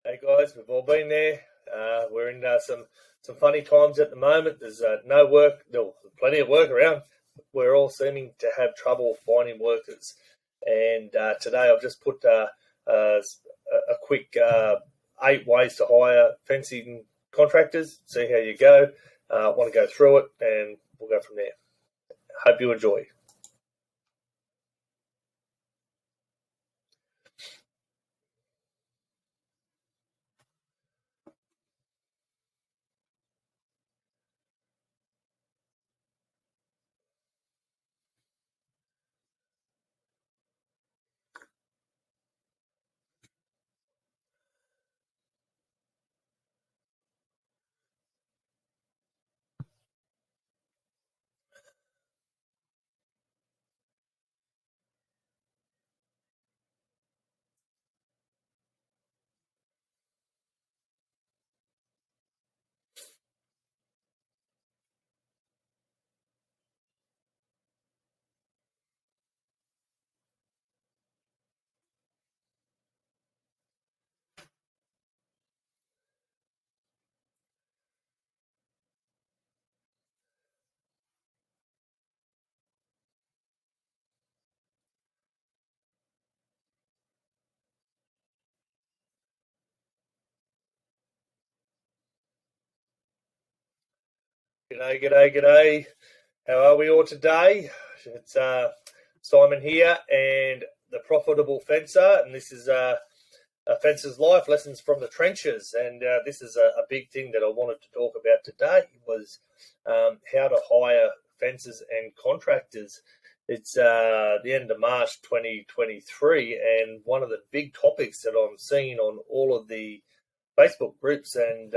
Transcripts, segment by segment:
Hey guys, we've all been there. We're in some funny times at the moment. There's no work, no, plenty of work around. We're all seeming to have trouble finding workers. And today I've just put a quick 8 ways to hire fencing contractors. See how you go. I want to go through it, and we'll go from there. Hope you enjoy. G'day. How are we all today? It's Simon here, and the Profitable Fencer, and this is a Fencer's Life Lessons from the Trenches. And this is a big thing that I wanted to talk about today was how to hire fencers and contractors. It's the end of March 2023, and one of the big topics that I'm seeing on all of the Facebook groups and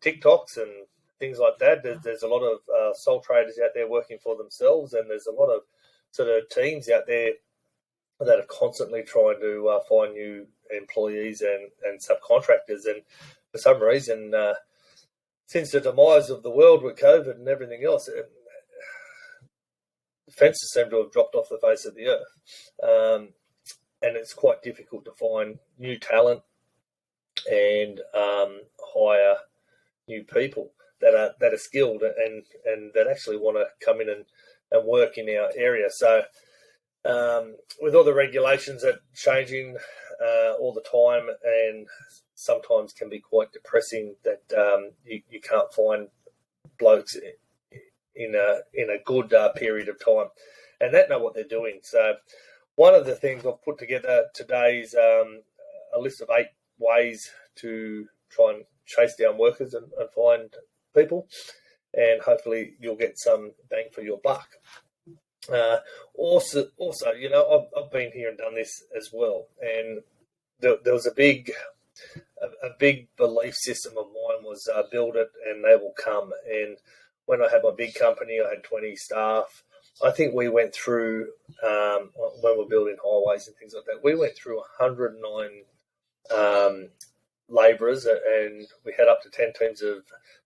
TikToks and things like that. There's a lot of sole traders out there working for themselves, and there's a lot of sort of teams out there that are constantly trying to find new employees and subcontractors. And for some reason, since the demise of the world with COVID and everything else, fences seem to have dropped off the face of the earth. And it's quite difficult to find new talent and hire new people that are skilled and that actually want to come in and work in our area. So with all the regulations that are changing all the time, and sometimes can be quite depressing that you can't find blokes in a good period of time, and that know what they're doing. So one of the things I've put together today is a list of 8 ways to try and chase down workers and find people, and hopefully you'll get some bang for your buck. Also, I've been here and done this as well, and there was a big belief system of mine was build it and they will come. And when I had my big company, I had 20 staff. I think we went through when we're building highways and things like that, we went through 109 labourers, and we had up to 10 teams of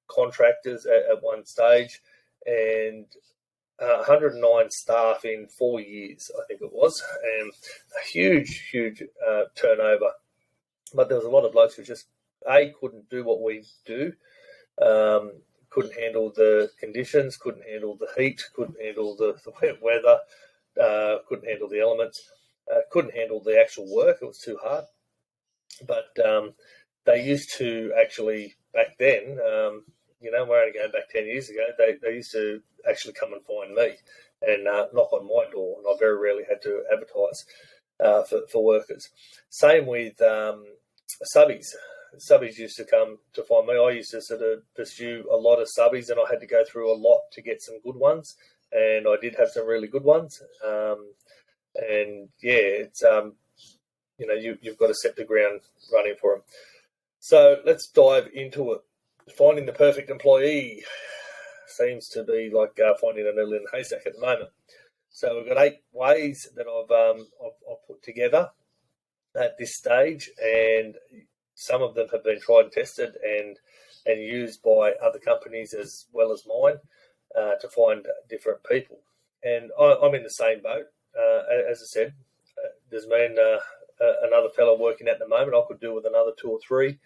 contractors at one stage, and 109 staff in 4 years, I think it was, and a huge turnover. But there was a lot of blokes who just couldn't do what we do, couldn't handle the conditions, couldn't handle the heat, couldn't handle the wet weather, couldn't handle the elements, couldn't handle the actual work. It was too hard. But they used to actually, back then, we're only going back 10 years ago, they used to actually come and find me and knock on my door, and I very rarely had to advertise for workers. Same with subbies. Subbies used to come to find me. I used to sort of pursue a lot of subbies, and I had to go through a lot to get some good ones, and I did have some really good ones. And yeah, it's you've got to set the ground running for them. So let's dive into it. Finding the perfect employee seems to be like finding a needle in a haystack at the moment. So we've got 8 ways that I've put together at this stage, and some of them have been tried and tested and used by other companies as well as mine to find different people. And I'm in the same boat. As I said, there's been another fellow working at the moment. I could do with another 2 or 3.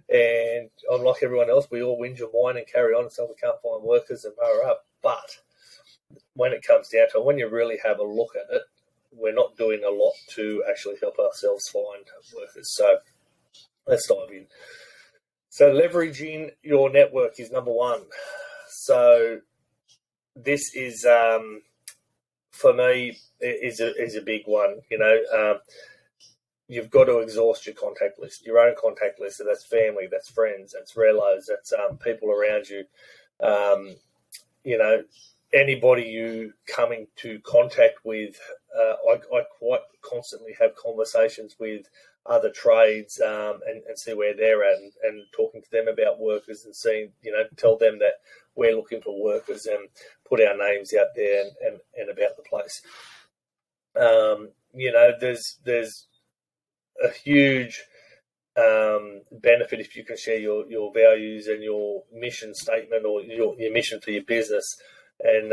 And unlike everyone else, we all whinge and whine and carry on and say we can't find workers and mower up. But when it comes down to it, when you really have a look at it, we're not doing a lot to actually help ourselves find workers. So let's dive in. So leveraging your network is number one. So this is, for me, is a big one. You've got to exhaust your contact list, your own contact list. So that's family, that's friends, that's relos, that's people around you. Anybody you come into contact with, I quite constantly have conversations with other trades and see where they're at and talking to them about workers and seeing, tell them that we're looking for workers and put our names out there and about the place. There's a huge benefit if you can share your values and your mission statement or your mission for your business and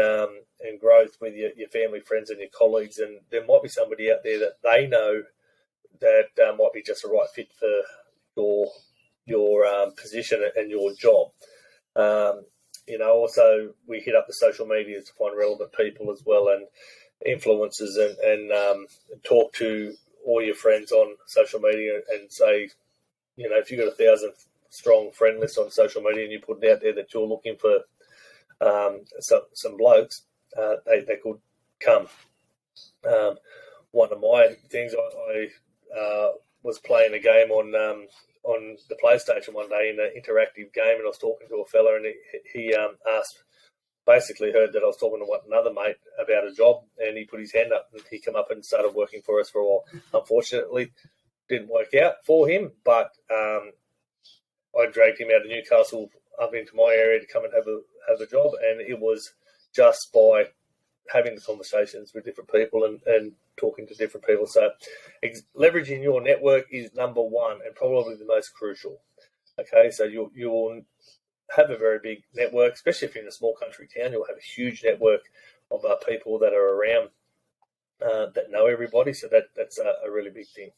growth with your family, friends, and your colleagues. And there might be somebody out there that they know that might be just a right fit for your position and your job. Also we hit up the social media to find relevant people as well and influencers and talk to all your friends on social media and say, if you've got 1,000 strong friend list on social media and you put it out there that you're looking for some blokes, they could come. One of my things, I was playing a game on the PlayStation one day in an interactive game, and I was talking to a fella, and he basically heard that I was talking to another mate about a job, and he put his hand up, and he came up and started working for us for a while. Unfortunately, didn't work out for him, but I dragged him out of Newcastle up into my area to come and have a job, and it was just by having the conversations with different people and talking to different people. So leveraging your network is number one and probably the most crucial. Okay, so you'll have a very big network, especially if you're in a small country town. You'll have a huge network of people that are around that know everybody. So that's a really big thing.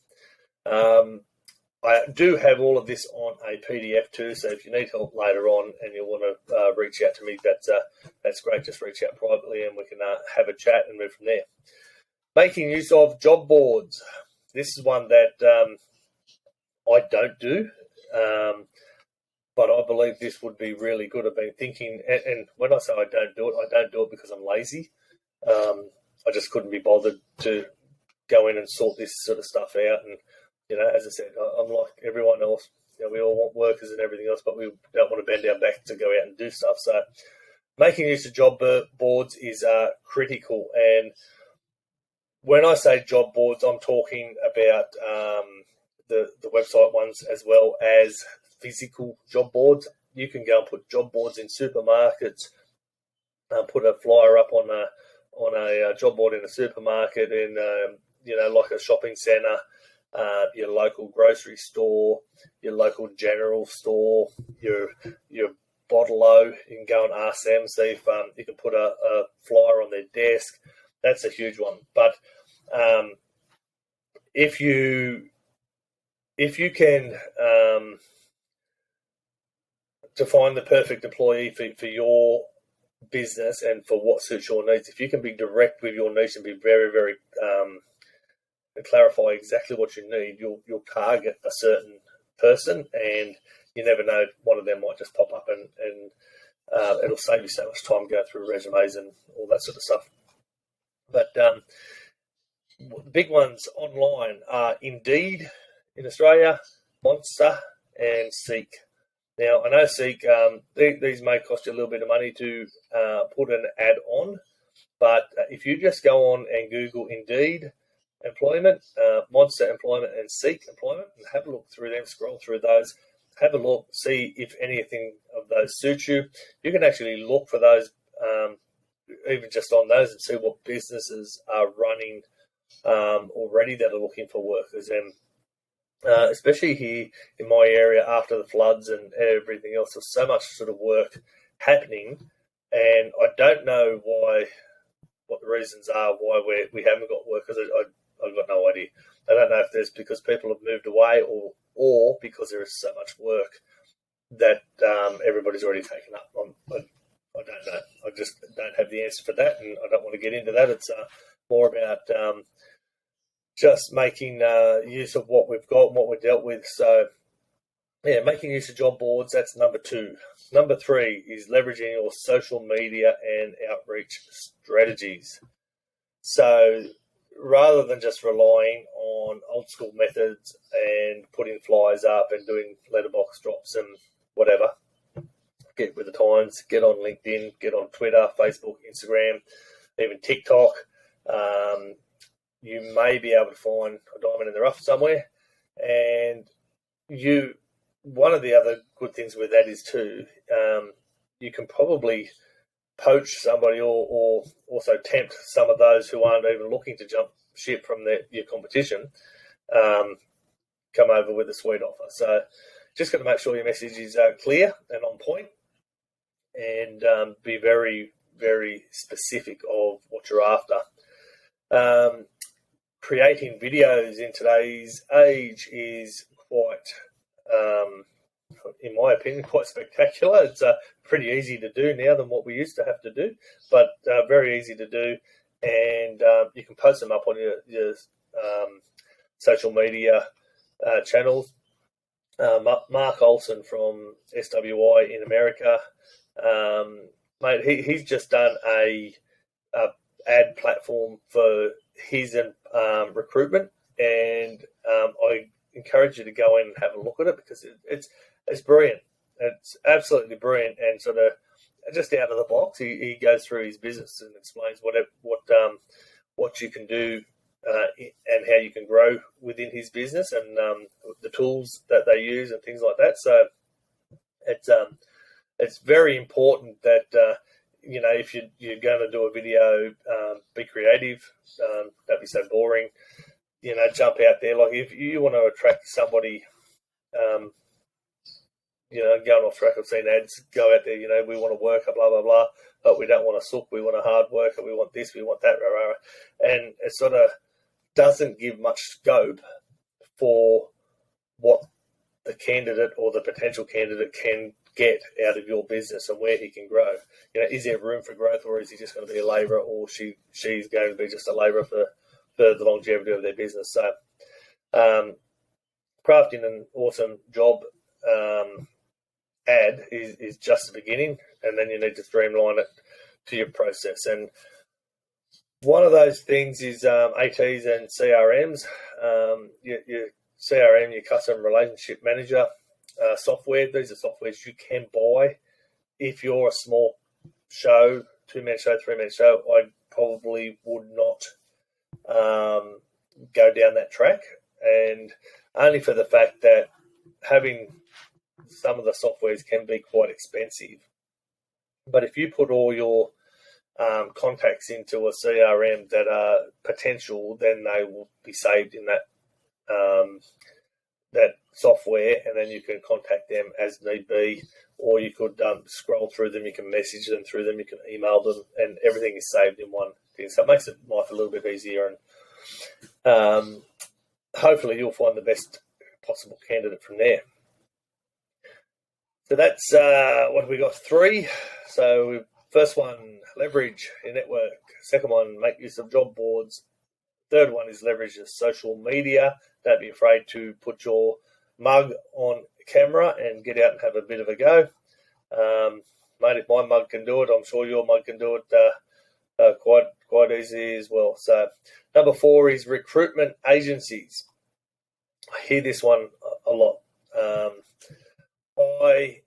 I do have all of this on a PDF too, so if you need help later on and you want to reach out to me, that's great. Just reach out privately and we can have a chat and move from there. Making use of job boards. This is one that I don't do, but I believe this would be really good. I've been thinking, and when I say I don't do it because I'm lazy. I just couldn't be bothered to go in and sort this sort of stuff out. And as I said, I'm like everyone else. We all want workers and everything else, but we don't want to bend our back to go out and do stuff. So making use of job boards is critical. And when I say job boards, I'm talking about the website ones as well as physical job boards. You can go and put job boards in supermarkets, put a flyer up on a job board in a supermarket, in like a shopping centre, your local grocery store, your local general store, your bottle-o. You can go and ask them, see if you can put a flyer on their desk. That's a huge one. But if you can to find the perfect employee for your business and for what suits your needs, if you can be direct with your niche and be very, very clarify exactly what you need, you'll target a certain person, and you never know, one of them might just pop up and it'll save you so much time going through resumes and all that sort of stuff. But the big ones online are Indeed in Australia, Monster, and Seek. Now, I know Seek, these may cost you a little bit of money to put an ad on, but if you just go on and Google Indeed employment, Monster employment, and Seek employment, and have a look through them, scroll through those, have a look, see if anything of those suits you. You can actually look for those, even just on those, and see what businesses are running already that are looking for workers. And especially here in my area after the floods and everything else, there's so much sort of work happening, and I don't know what the reasons are why we haven't got workers. I've got no idea. I don't know if there's because people have moved away or because there is so much work that everybody's already taken up. I don't know. I just don't have the answer for that, and I don't want to get into that. It's more about just making use of what we've got and what we've dealt with. So, yeah, making use of job boards, that's number 2. Number 3 is leveraging your social media and outreach strategies. So rather than just relying on old school methods and putting flyers up and doing letterbox drops and whatever, get with the times, get on LinkedIn, get on Twitter, Facebook, Instagram, even TikTok. You may be able to find a diamond in the rough somewhere. And one of the other good things with that is too, you can probably poach somebody or also tempt some of those who aren't even looking to jump ship from your competition, come over with a sweet offer. So just got to make sure your message is clear and on point, and be very, very specific of what you're after. Creating videos in today's age is quite, in my opinion, quite spectacular. It's pretty easy to do now than what we used to have to do, but very easy to do. And you can post them up on your social media channels. Mark Olson from SWI in America, mate, he's just done a ad platform for his recruitment, and I encourage you to go in and have a look at it because it's brilliant. It's absolutely brilliant, and sort of just out of the box, he goes through his business and explains what you can do and how you can grow within his business, and the tools that they use and things like that. So it's very important that if you're going to do a video, be creative. Don't be so boring. Jump out there. Like if you want to attract somebody, going off track. I've seen ads go out there. We want to work, blah blah blah, but we don't want a sook. We want a hard worker. We want this. We want that. Rah, rah, rah. And it sort of doesn't give much scope for what the candidate or the potential candidate can get out of your business and where he can grow. Is there room for growth, or is he just going to be a labourer, or she's going to be just a labourer for the longevity of their business? So crafting an awesome job ad is just the beginning, and then you need to streamline it to your process. And one of those things is ATs and CRMs. Your CRM, your customer relationship manager software. These are softwares you can buy. If you're a small show, 2-man show, 3-man show, I probably would not go down that track, and only for the fact that having some of the softwares can be quite expensive. But if you put all your contacts into a CRM that are potential, then they will be saved in that software, and then you can contact them as need be, or you could scroll through them, you can message them through them, you can email them, and everything is saved in one thing. So it makes life a little bit easier, and hopefully you'll find the best possible candidate from there. So that's what have we got? 3. So first one, leverage your network. Second one, make use of job boards. Third one is leverage your social media. Don't be afraid to put your mug on camera and get out and have a bit of a go. Mate, if my mug can do it, I'm sure your mug can do it quite easy as well. So number 4 is recruitment agencies. I hear this one a lot. I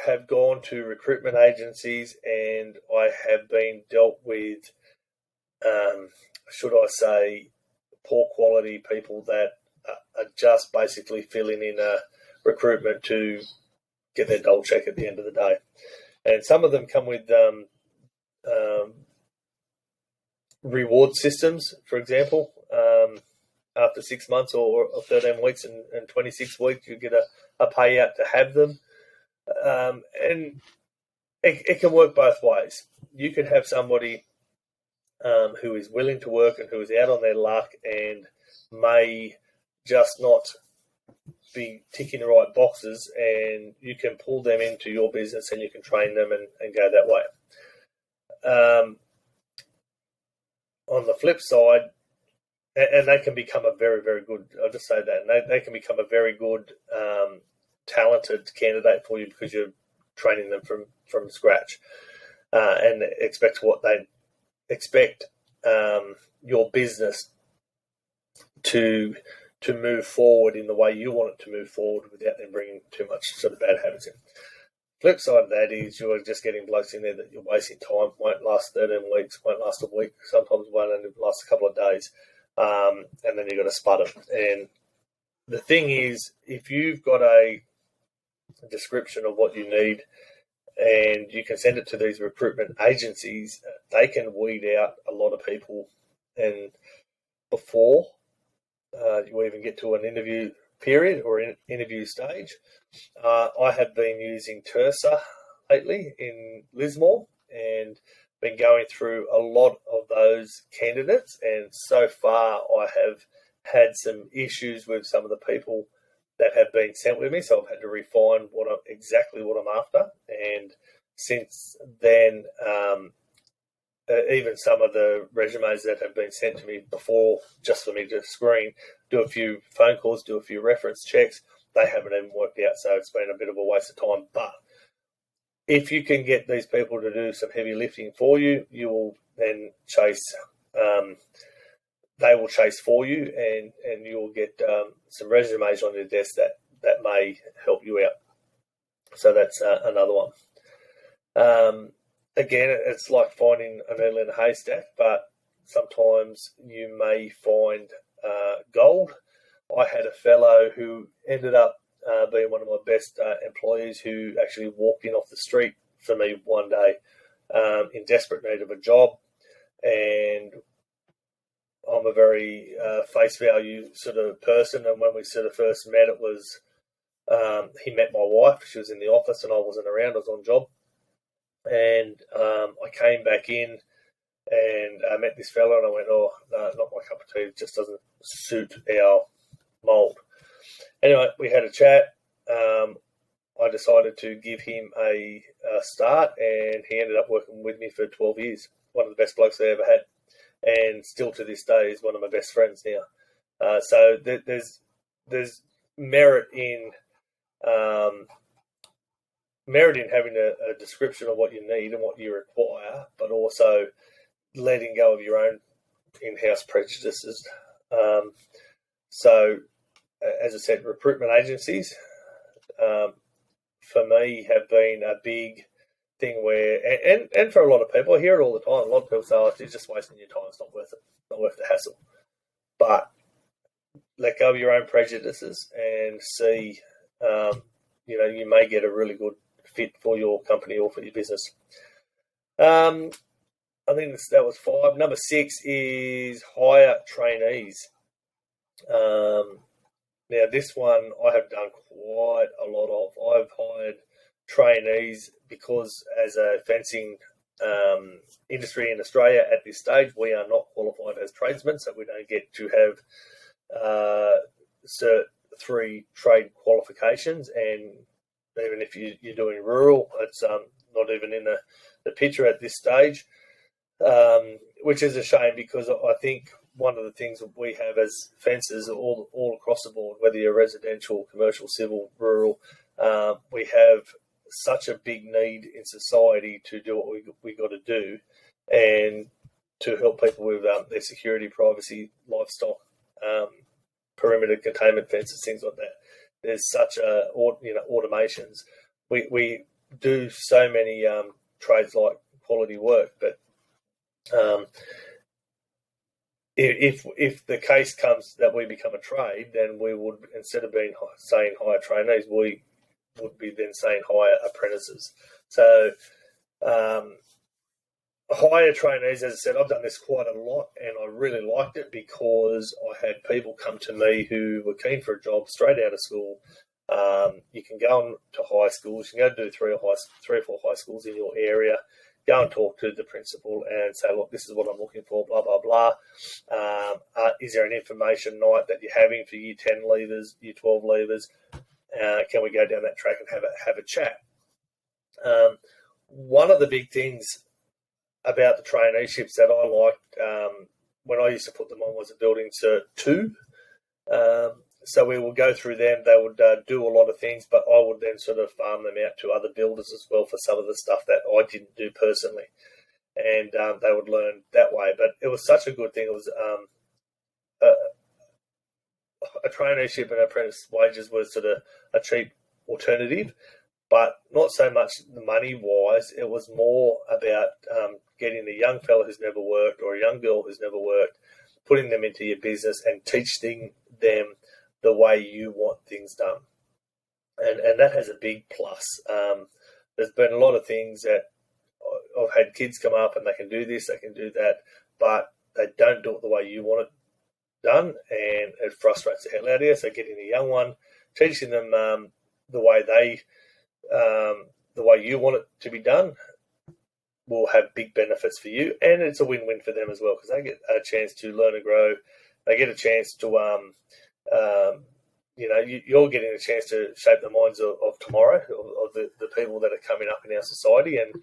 have gone to recruitment agencies and I have been dealt with, should I say, poor quality people that are just basically filling in a recruitment to get their dole check at the end of the day. And some of them come with reward systems, for example. After 6 months or 13 weeks and 26 weeks, you get a payout to have them. And it can work both ways. You can have somebody who is willing to work and who is out on their luck and may just not be ticking the right boxes, and you can pull them into your business and you can train them and go that way. On the flip side, and they can become a very, very good, I'll just say that, and they can become a very good, talented candidate for you because you're training them from scratch, and expect your business to move forward in the way you want it to move forward without them bringing too much sort of bad habits in. Flip side of that is you're just getting blokes in there that you're wasting time, won't last 13 weeks, won't last a week, sometimes won't only last a couple of days, and then you've got to spud it. And the thing is, if you've got a description of what you need and you can send it to these recruitment agencies, they can weed out a lot of people. And before you even get to an interview period or interview stage, I have been using Tersa lately in Lismore and been going through a lot of those candidates, and so far I have had some issues with some of the people that have been sent with me, so I've had to refine exactly what I'm after. And since then, even some of the resumes that have been sent to me before, just for me to screen, do a few phone calls, do a few reference checks, they haven't even worked out, so it's been a bit of a waste of time. But if you can get these people to do some heavy lifting for you, you will then chase. They will chase for you, and you will get some resumes on your desk that may help you out. So that's another one. Again, it's like finding a needle in a haystack, but sometimes you may find gold. I had a fellow who ended up being one of my best employees, who actually walked in off the street for me one day in desperate need of a job. And I'm a very face value sort of person. And when we sort of first met, it was he met my wife. She was in the office and I wasn't around. I was on job. And I came back in and I met this fellow and I went, oh, no, not my cup of tea. It just doesn't suit our mould. Anyway, we had a chat. I decided to give him a start, and he ended up working with me for 12 years. One of the best blokes I ever had, and still to this day is one of my best friends now. So there's merit in having a description of what you need and what you require, but also letting go of your own in-house prejudices. So, as I said, recruitment agencies, for me, have been a big thing where, and for a lot of people, I hear it all the time. A lot of people say, oh, you're just wasting your time. It's not worth it. Not worth the hassle. But let go of your own prejudices and see, you may get a really good fit for your company or for your business. I think that was 5. Number 6 is hire trainees. Now, this one I have done quite a lot of. I've hired trainees because as a fencing industry in Australia at this stage, we are not qualified as tradesmen, so we don't get to have Cert 3 trade qualifications. And even if you're doing rural, it's not even in the picture at this stage, which is a shame, because I think one of the things that we have as fencers all across the board, whether you're residential, commercial, civil, rural, we have such a big need in society to do what we got to do, and to help people with their security, privacy, livestock, perimeter containment fences, things like that. There's such automations. We do so many trades like quality work, but if the case comes that we become a trade, then we would, instead of saying hire trainees, we would be then saying hire apprentices. So hire trainees, as I said, I've done this quite a lot, and I really liked it because I had people come to me who were keen for a job straight out of school. You can go on to high schools. You can go do 3 or 4 high schools in your area, go and talk to the principal and say, look, this is what I'm looking for, blah, blah, blah. Is there an information night that you're having for Year 10 leavers, Year 12 leavers? Can we go down that track and have a chat? One of the big things about the traineeships that I liked when I used to put them on was a Building Cert 2. So we will go through them. They would do a lot of things, but I would then sort of farm them out to other builders as well for some of the stuff that I didn't do personally. And they would learn that way. But it was such a good thing. It was a traineeship and apprentice wages was sort of a cheap alternative, but not so much the money-wise. It was more about getting a young fella who's never worked or a young girl who's never worked, putting them into your business and teaching them the way you want things done. And that has a big plus. There's been a lot of things that I've had kids come up and they can do this, they can do that, but they don't do it the way you want it done, and it frustrates the hell out of you. So getting a young one, teaching them the way you want it to be done will have big benefits for you, and it's a win-win for them as well because they get a chance to learn and grow. They get a chance to you're getting a chance to shape the minds of tomorrow, of the people that are coming up in our society. And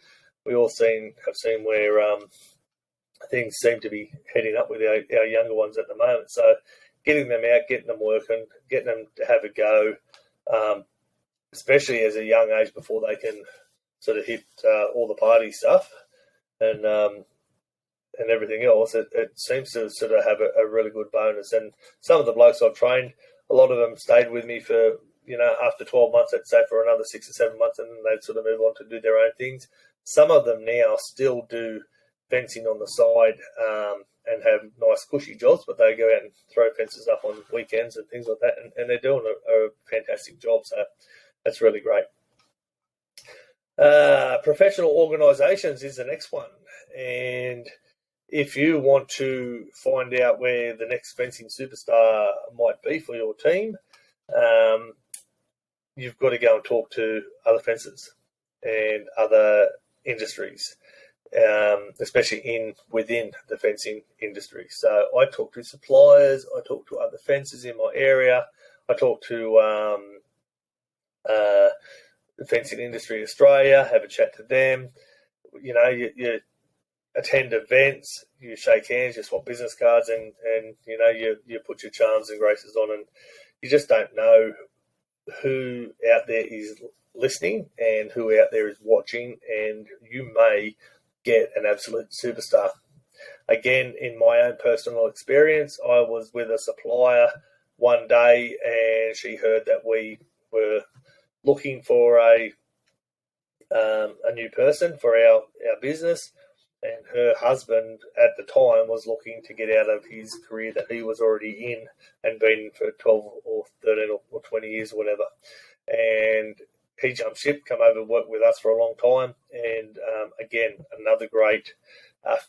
we all have seen where things seem to be heading up with our younger ones at the moment. So getting them out, getting them working, getting them to have a go, especially as a young age before they can sort of hit all the party stuff and everything else, it seems to sort of have a really good bonus. And some of the blokes I've trained, a lot of them stayed with me for, after 12 months, I'd say for another 6 or 7 months, and then they'd sort of move on to do their own things. Some of them now still do fencing on the side and have nice cushy jobs, but they go out and throw fences up on weekends and things like that, and they're doing a fantastic job. So that's really great. Professional organisations is the next one. And if you want to find out where the next fencing superstar might be for your team, you've got to go and talk to other fencers and other industries, especially within the fencing industry. So I talk to suppliers, I talk to other fencers in my area, I talk to the Fencing Industry Australia, have a chat to them. You attend events, you shake hands, you swap business cards, and you put your charms and graces on, and you just don't know who out there is listening and who out there is watching, and you may get an absolute superstar. Again, in my own personal experience, I was with a supplier one day and she heard that we were looking for a new person for our business, and her husband at the time was looking to get out of his career that he was already in and been for 12 or 13 or 20 years or whatever. And he jumped ship, come over and worked with us for a long time. And again, another great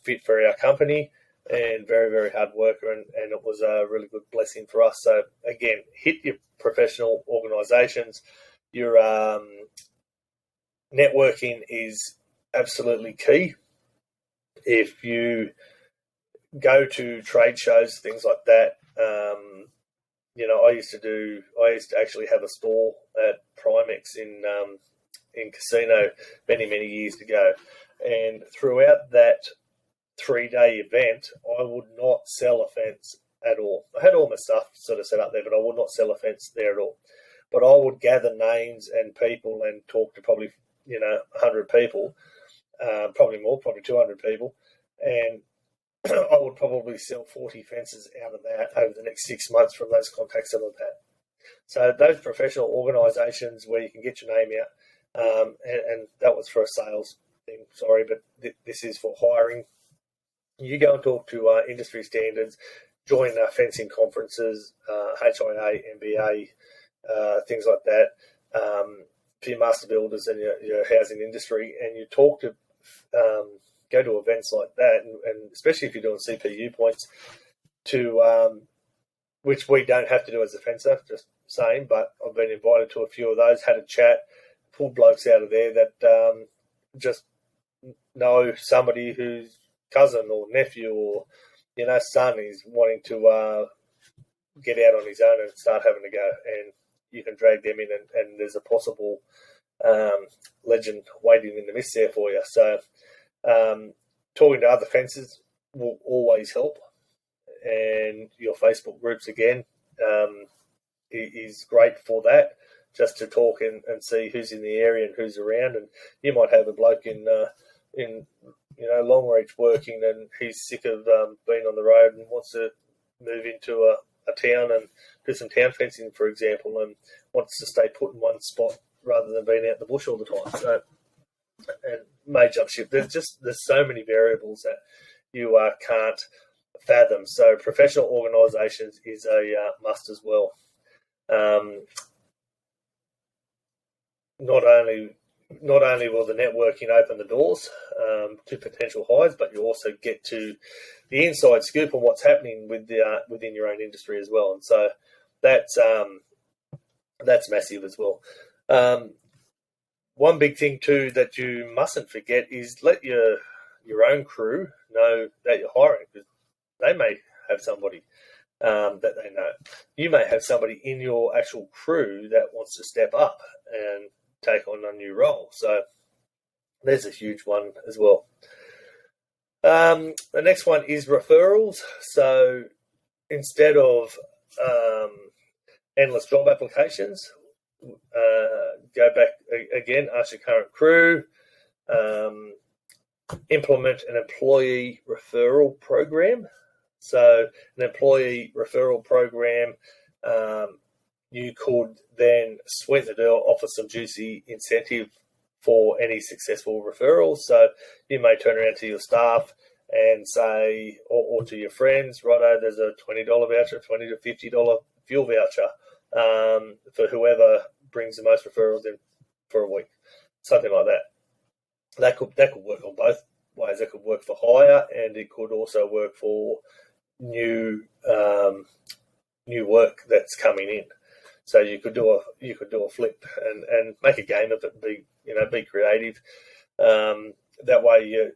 fit for our company and very, very hard worker. And it was a really good blessing for us. So again, hit your professional organisations. Your networking is absolutely key. If you go to trade shows, things like that, I used to actually have a store at Primex in Casino many, many years ago. And throughout that 3-day event, I would not sell a fence at all. I had all my stuff sort of set up there, but I would not sell a fence there at all. But I would gather names and people and talk to probably, 100 people, probably more, probably 200 people. And I would probably sell 40 fences out of that over the next 6 months from those contacts that I've had. So those professional organisations where you can get your name out, and that was for a sales thing, sorry, but this is for hiring. You go and talk to industry standards, join fencing conferences, HIA, MBA, things like that, for your master builders and your housing industry, and you talk to, go to events like that, and especially if you're doing CPU points, to which we don't have to do as a fencer, just saying, but I've been invited to a few of those, had a chat, pulled blokes out of there that just know somebody whose cousin or nephew or son is wanting to get out on his own and start having a go, and you can drag them in, and there's a possible legend waiting in the mist there for you. So talking to other fences will always help, and your Facebook groups again is great for that, just to talk and see who's in the area and who's around. And you might have a bloke in Longreach working, and he's sick of being on the road and wants to move into a town and do some town fencing, for example, and wants to stay put in one spot rather than being out in the bush all the time. So, and may jump ship. There's so many variables that you can't fathom. So professional organisations is a must as well. Not only will the networking open the doors to potential hires, but you also get to the inside scoop on what's happening within your own industry as well. And so that's massive as well. One big thing too that you mustn't forget is let your own crew know that you're hiring, because they may have somebody that they know. You may have somebody in your actual crew that wants to step up and take on a new role. So there's a huge one as well. The next one is referrals. So instead of endless job applications, go back again, ask your current crew, implement an employee referral program. So an employee referral program, you could then sweeten the deal, offer some juicy incentive for any successful referrals. So you may turn around to your staff and say, or to your friends, righto, there's a $20 voucher, $20 to $50 fuel voucher for whoever brings the most referrals in for a week, something like that. That could work on both ways. It could work for hire, and it could also work for new work that's coming in. So you could do a flip and make a game of it and be creative. That way,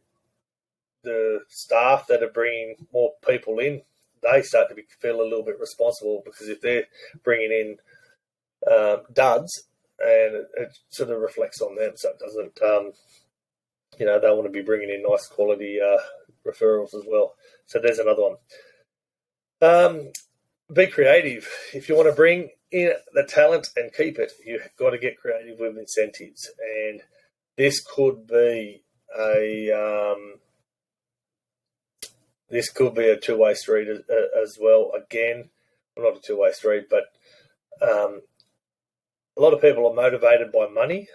the staff that are bringing more people in, they start to feel a little bit responsible, because if they're bringing in duds, and it sort of reflects on them, so it doesn't. They want to be bringing in nice quality referrals as well. So there's another one. Be creative. If you want to bring in the talent and keep it, you've got to get creative with incentives. And this could be a two-way street as well. Again, well, not a two-way street, but a lot of people are motivated by money,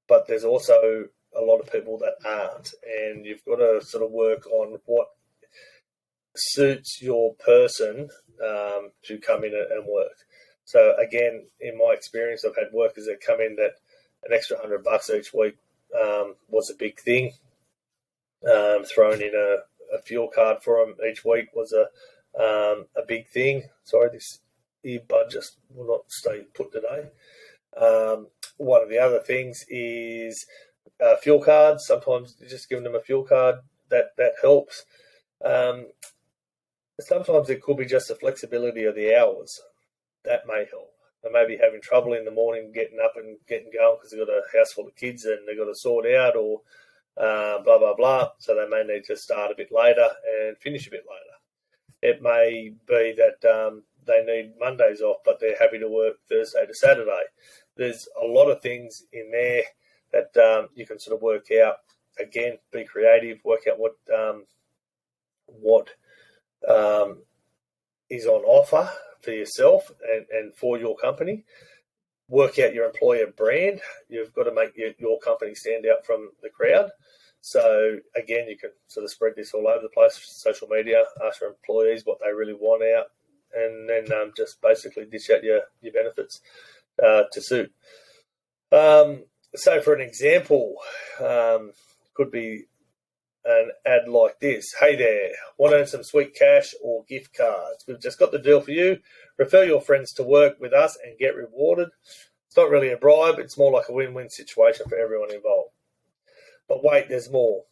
but there's also a lot of people that aren't, and you've got to sort of work on what suits your person to come in and work. So again, in my experience, I've had workers that come in that an extra $100 each week was a big thing. Throwing in a fuel card for them each week was a big thing. Sorry, this earbud just will not stay put today. One of the other things is fuel cards. Sometimes just giving them a fuel card that helps. Sometimes it could be just the flexibility of the hours. That may help. They may be having trouble in the morning getting up and getting going because they've got a house full of kids and they've got to sort out, or blah, blah, blah. So they may need to start a bit later and finish a bit later. It may be that they need Mondays off, but they're happy to work Thursday to Saturday. There's a lot of things in there that you can sort of work out. Again, be creative, work out what is on offer for yourself and for your company. Work out your employer brand. You've got to make your company stand out from the crowd. So again, you can sort of spread this all over the place, social media, ask your employees what they really want out, and then just basically dish out your benefits to suit. So for an example, could be an ad like this. Hey there, want to earn some sweet cash or gift cards? We've just got the deal for you. Refer your friends to work with us and get rewarded. It's not really a bribe. It's more like a win-win situation for everyone involved. But wait, there's more.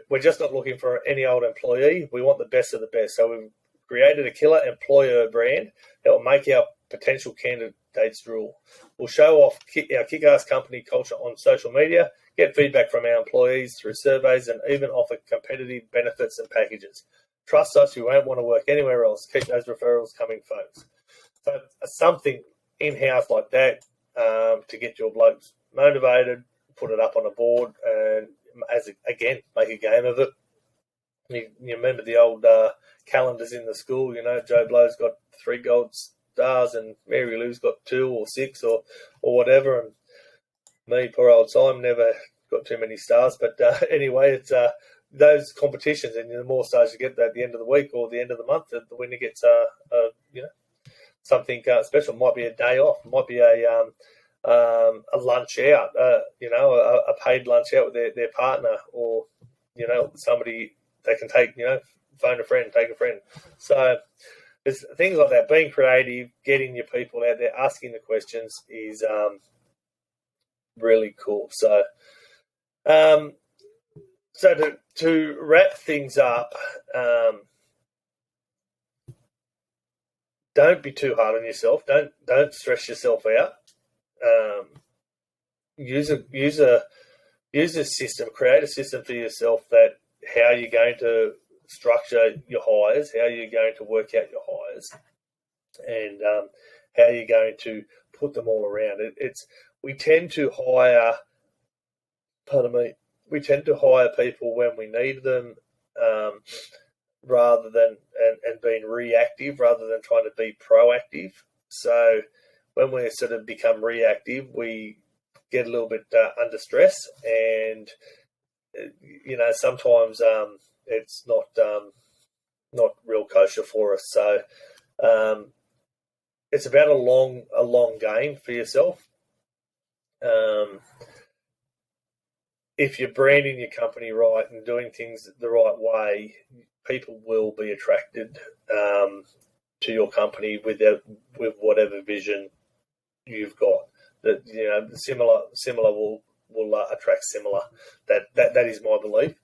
We're just not looking for any old employee. We want the best of the best. So we've created a killer employer brand that will make our potential candidates drool. We'll show off our kick-ass company culture on social media, get feedback from our employees through surveys, and even offer competitive benefits and packages. Trust us, you won't want to work anywhere else. Keep those referrals coming, folks. So something in-house like that to get your blokes motivated, put it up on a board, and again, make a game of it. You remember the old calendars in the school, Joe Blow's got 3 gold stars and Mary Lou's got 2 or 6 or whatever, and me, poor old Simon, never got too many stars. But anyway, it's those competitions, and the more stars you get at the end of the week or the end of the month, the winner gets something special. It might be a day off, it might be a lunch out, a paid lunch out with their partner, or somebody they can take, phone a friend, take a friend. So there's things like that. Being creative, getting your people out there, asking the questions is really cool. So, to wrap things up, don't be too hard on yourself. Don't stress yourself out. Use a system. Create a system for yourself that how you're going to structure your hires, how you're going to work out your hires, and how you're going to put them all around. We tend to hire. Pardon me. We tend to hire people when we need them, rather than and being reactive rather than trying to be proactive. So when we sort of become reactive, we get a little bit under stress, and sometimes it's not real kosher for us. So it's about a long game for yourself. If you're branding your company right and doing things the right way, people will be attracted to your company with whatever vision you've got. That similar will attract similar. That is my belief.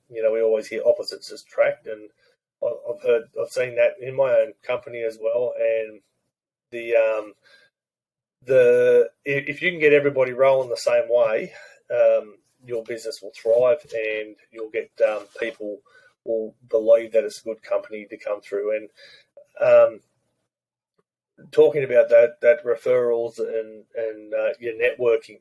We always hear opposites attract, and I've seen that in my own company as well. And if you can get everybody rolling the same way, your business will thrive, and you'll get people will believe that it's a good company to come through. And talking about that referrals and your networking,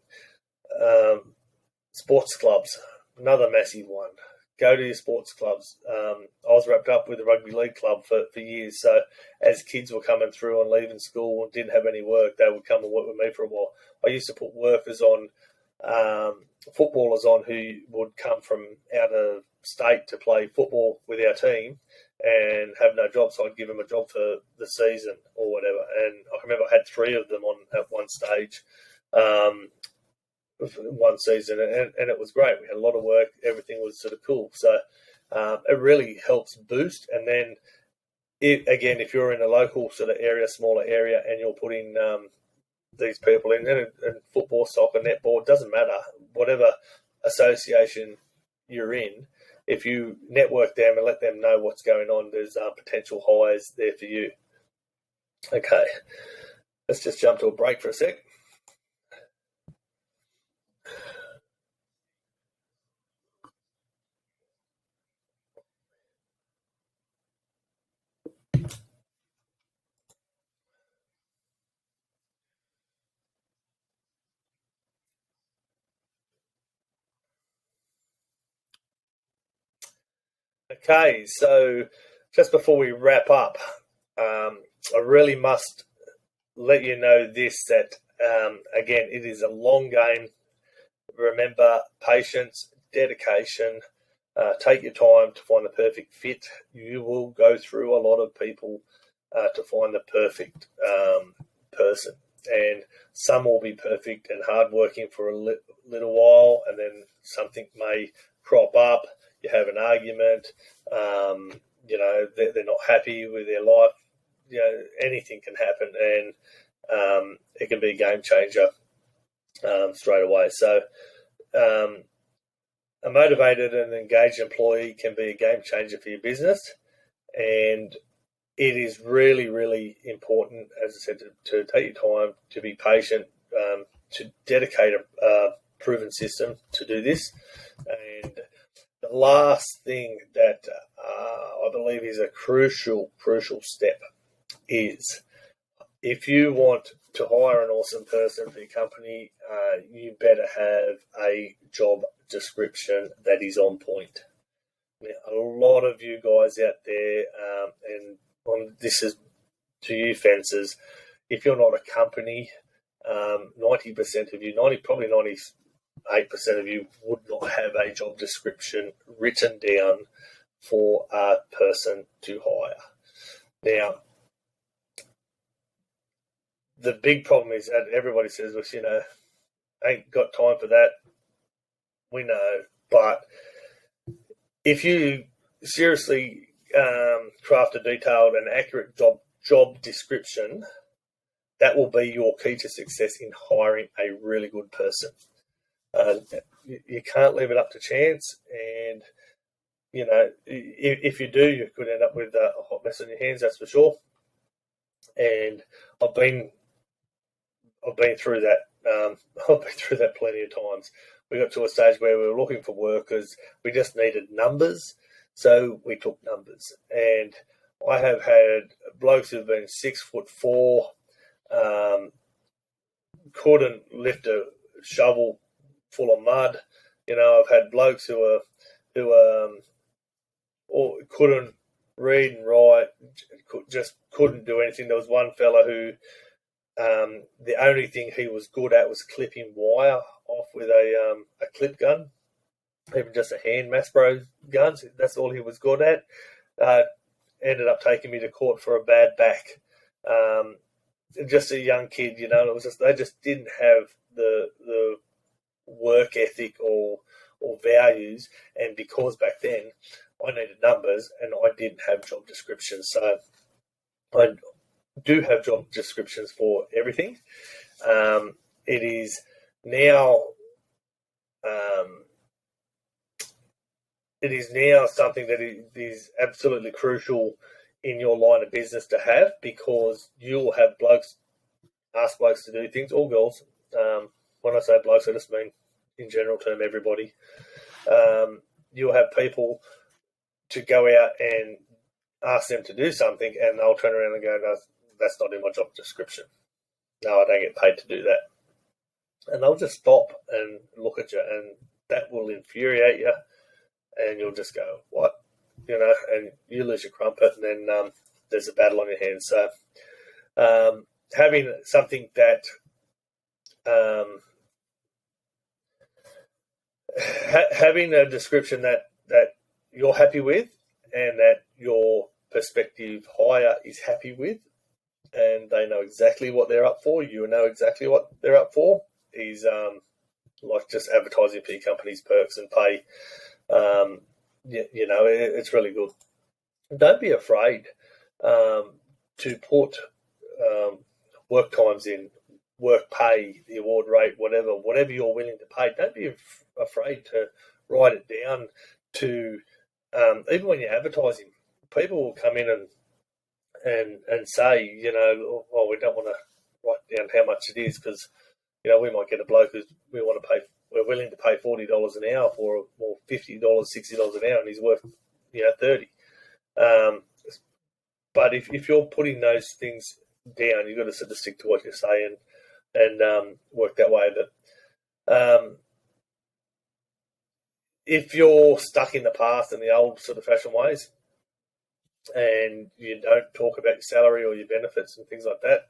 sports clubs, another massive one. Go to your sports clubs. I was wrapped up with the rugby league club for years. So as kids were coming through and leaving school and didn't have any work, they would come and work with me for a while. I used to put workers on, footballers on who would come from out of state to play football with our team and have no job. So I'd give them a job for the season or whatever. And I remember I had 3 of them on at one stage. One season, and it was great. We had a lot of work. Everything was sort of cool. So it really helps boost. And then, if you're in a local sort of area, smaller area, and you're putting these people in, and football, soccer, netball, doesn't matter. Whatever association you're in, if you network them and let them know what's going on, there's potential hires there for you. Okay, let's just jump to a break for a sec. Okay, so just before we wrap up, I really must let you know this, that, again, it is a long game. Remember, patience, dedication, take your time to find the perfect fit. You will go through a lot of people to find the perfect person. And some will be perfect and hardworking for a little while, and then something may crop up. You have an argument, they're not happy with their life. Anything can happen, and it can be a game changer straight away. So a motivated and engaged employee can be a game changer for your business, and it is really, really important, as I said, to take your time, to be patient, to dedicate a proven system to do this. And the last thing that I believe is a crucial step is, if you want to hire an awesome person for your company, you better have a job description that is on point. Now, a lot of you guys out there, this is to you fencers, if you're not a company, 90% of you, probably 98% of you would not have a job description written down for a person to hire. Now, the big problem is that everybody says, well, ain't got time for that. We know, but if you seriously craft a detailed and accurate job description, that will be your key to success in hiring a really good person. You can't leave it up to chance, and if you do, you could end up with a hot mess on your hands. That's for sure. And I've been through that. I've been through that plenty of times. We got to a stage where we were looking for workers. We just needed numbers, so we took numbers. And I have had blokes who've been 6'4", couldn't lift a shovel full of mud. I've had blokes who couldn't read and write, just couldn't do anything. There was one fella who the only thing he was good at was clipping wire off with a clip gun, even just a hand Maspro gun. That's all he was good at. Ended up taking me to court for a bad back. Just a young kid, it was just, they just didn't have the work ethic or values, and because back then I needed numbers and I didn't have job descriptions. So I do have job descriptions for everything. It is now something that is absolutely crucial in your line of business to have, because you'll have ask blokes to do things, or girls. When I say blokes, I just mean in general term everybody. You'll have people to go out and ask them to do something, and they'll turn around and go, no, that's not in my job description. No, I don't get paid to do that. And they'll just stop and look at you, and that will infuriate you, and you'll just go, what? And you lose your crumpet, and then there's a battle on your hands. So having something that having a description that you're happy with, and that your prospective hire is happy with, and they know exactly what they're up for, you know exactly what they're up for, is like just advertising for your company's perks and pay. It's really good. Don't be afraid to put work times in, work pay, the award rate, whatever you're willing to pay. Don't be afraid to write it down. To even when you're advertising, people will come in and say, we don't want to write down how much it is, because we might get a bloke who's we're willing to pay $40 an hour for, or $50, $60 an hour, and he's worth $30. But if you're putting those things down, you've got to sort of stick to what you're saying and work that way. But if you're stuck in the past in the old sort of fashioned ways, and you don't talk about your salary or your benefits and things like that,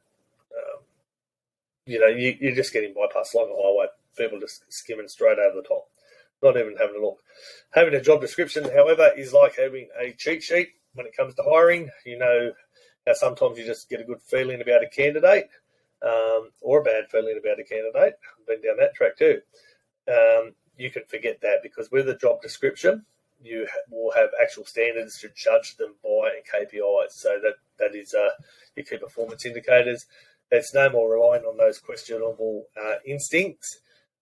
you're just getting bypassed like a highway. People just skimming straight over the top, not even having a look. Having a job description, however, is like having a cheat sheet when it comes to hiring. How sometimes you just get a good feeling about a candidate, or a bad feeling about a candidate. I've been down that track too. You can forget that, because with a job description, you will have actual standards to judge them by, and KPIs. So that is your key performance indicators. It's no more relying on those questionable instincts.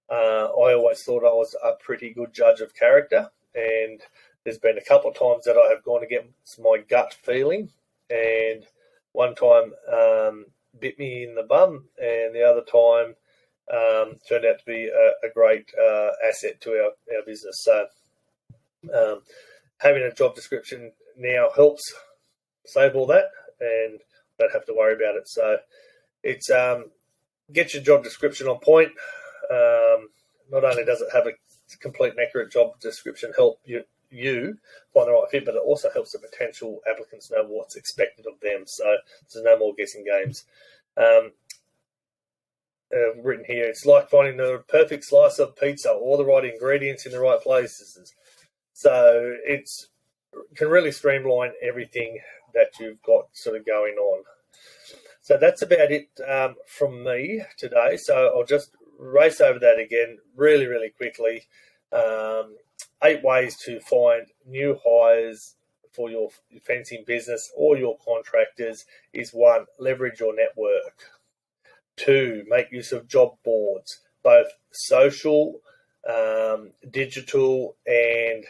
I always thought I was a pretty good judge of character, and there's been a couple of times that I have gone against my gut feeling, and one time bit me in the bum, and the other time turned out to be a great asset to our business. So having a job description now helps save all that, and don't have to worry about it. So it's get your job description on point. Not only does it have a complete and accurate job description help you find the right fit, but it also helps the potential applicants know what's expected of them. So there's no more guessing games. Written here, it's like finding the perfect slice of pizza, all the right ingredients in the right places. So it can really streamline everything that you've got sort of going on. So that's about it from me today. So I'll just race over that again really, really quickly. 8 ways to find new hires for your fencing business or your contractors is 1, leverage your network. 2, make use of job boards, both social, digital, and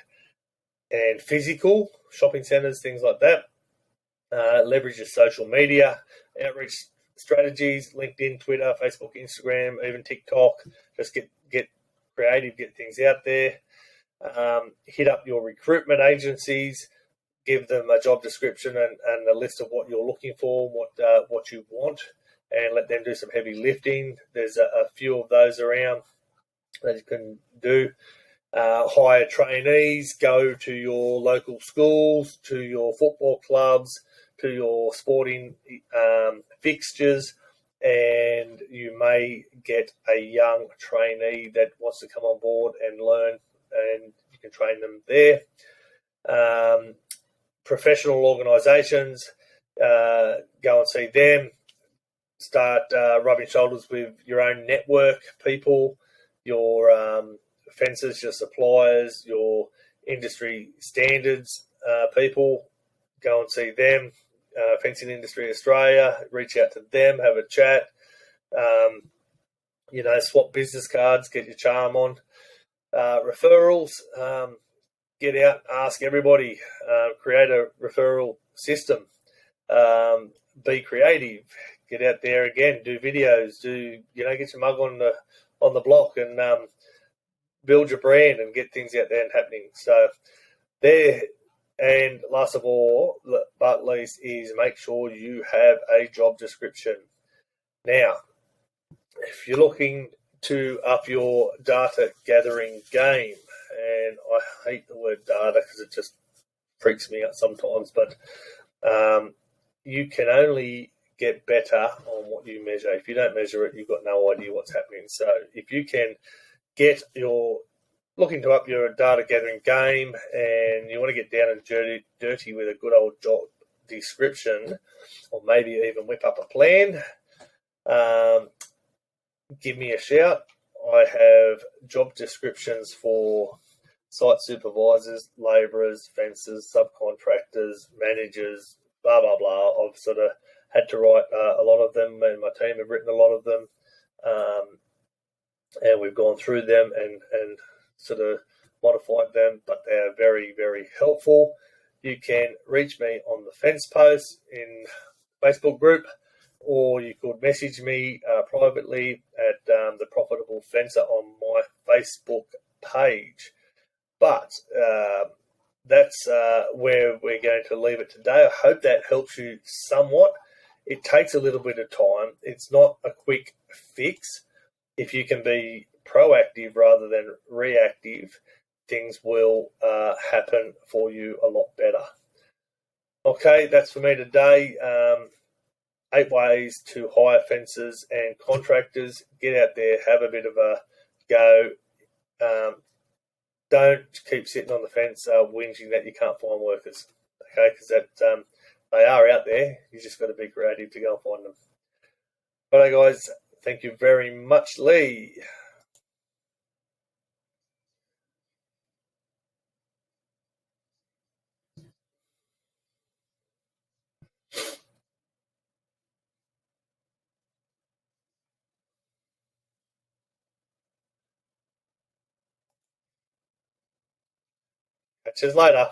physical, shopping centres, things like that. Leverage your social media, outreach strategies, LinkedIn, Twitter, Facebook, Instagram, even TikTok. Just get creative, get things out there. Hit up your recruitment agencies, give them a job description and a list of what you're looking for, what you want, and let them do some heavy lifting. There's a few of those around that you can do. Hire trainees, go to your local schools, to your football clubs, to your sporting fixtures, and you may get a young trainee that wants to come on board and learn, and you can train them there. Professional organisations, go and see them. Start rubbing shoulders with your own network people, your fencers, your suppliers, your industry standards people. Go and see them. Fencing Industry Australia, reach out to them, have a chat. Swap business cards, get your charm on. Referrals, get out, ask everybody, create a referral system. Be creative, get out there again, do videos, get your mug on the block and build your brand and get things out there and happening. So there. And last of all, but least, is make sure you have a job description. Now, if you're looking to up your data gathering game, and I hate the word data because it just freaks me out sometimes, but you can only get better on what you measure. If you don't measure it, you've got no idea what's happening. So if you can get looking to up your data gathering game and you want to get down and dirty with a good old job description, or maybe even whip up a plan, give me a shout. I have job descriptions for site supervisors, labourers, fencers, subcontractors, managers, blah, blah, blah. I've sort of had to write a lot of them, and my team have written a lot of them. And we've gone through them and sort of modified them, but they are very, very helpful. You can reach me on the Fence Post in Facebook group, or you could message me privately at the Profitable Fencer on my Facebook page. But that's where we're going to leave it today. I hope that helps you somewhat. It takes a little bit of time. It's not a quick fix. If you can be proactive rather than reactive, things will happen for you a lot better. Okay, that's for me today. 8 ways to hire fencers and contractors. Get out there, have a bit of a go. Don't keep sitting on the fence whinging that you can't find workers. Okay, because they are out there. You just got to be creative to go and find them. All right, guys. Thank you very much, Lee. catch you later.